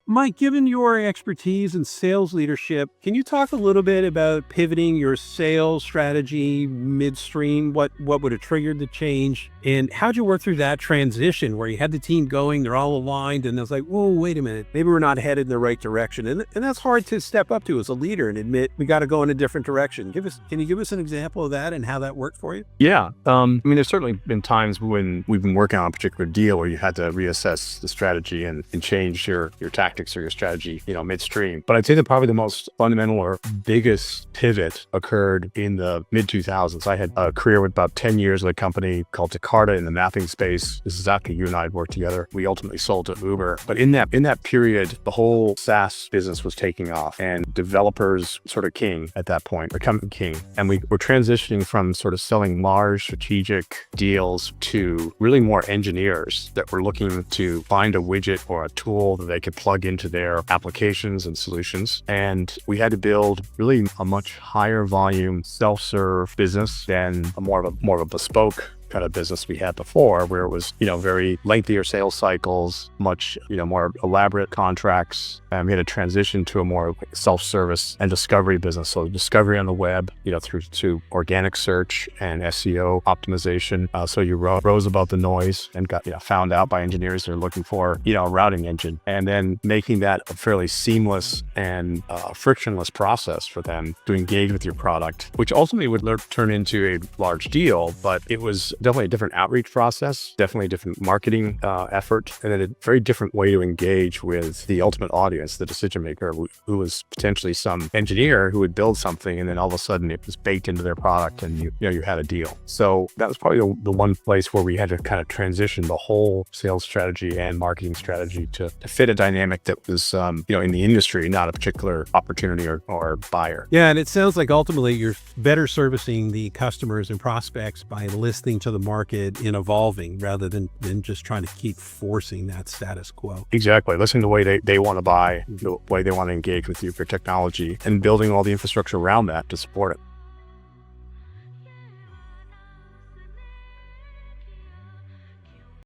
Mike, given your expertise in sales leadership, can you talk a little bit about pivoting your sales strategy midstream? What would have triggered the change? And how'd you work through that transition where you had the team going, they're all aligned, and it's like, whoa, wait a minute, maybe we're not headed in the right direction. And that's hard to step up to as a leader and admit we got to go in a different direction. Can you give us an example of that and how that worked for you? Yeah. I mean, there's certainly been times when we've been working on a particular deal where you had to reassess the strategy and change your tactics or your strategy, midstream. But I'd say that probably the most fundamental or biggest pivot occurred in the mid 2000s. I had a career with about 10 years with a company called Jakarta in the mapping space. This is after you and I had worked together. We ultimately sold to Uber. But in that period, the whole SaaS business was taking off and developers sort of king at that point, becoming king. And we were transitioning from sort of selling large strategic deals to really more engineers that were looking to find a widget or a tool that they could plug into their applications and solutions. And we had to build really a much higher volume self-serve business than more of a bespoke kind of business we had before, where it was, very lengthier sales cycles, much, more elaborate contracts. And we had to transition to a more self-service and discovery business. So discovery on the web, through to organic search and SEO optimization. So you rose above the noise and got, found out by engineers that are looking for, a routing engine, and then making that a fairly seamless and frictionless process for them to engage with your product, which ultimately would turn into a large deal. But it was definitely a different outreach process, definitely a different marketing effort, and then a very different way to engage with the ultimate audience, the decision maker, who was potentially some engineer who would build something, and then all of a sudden it was baked into their product, and you had a deal. So that was probably the one place where we had to kind of transition the whole sales strategy and marketing strategy to fit a dynamic that was, in the industry, not a particular opportunity or buyer. Yeah, and it sounds like ultimately you're better servicing the customers and prospects by listening to the market and evolving rather than just trying to keep forcing that status quo. Exactly. Listening to the way they want to buy, the way they want to engage with you for technology, and building all the infrastructure around that to support it.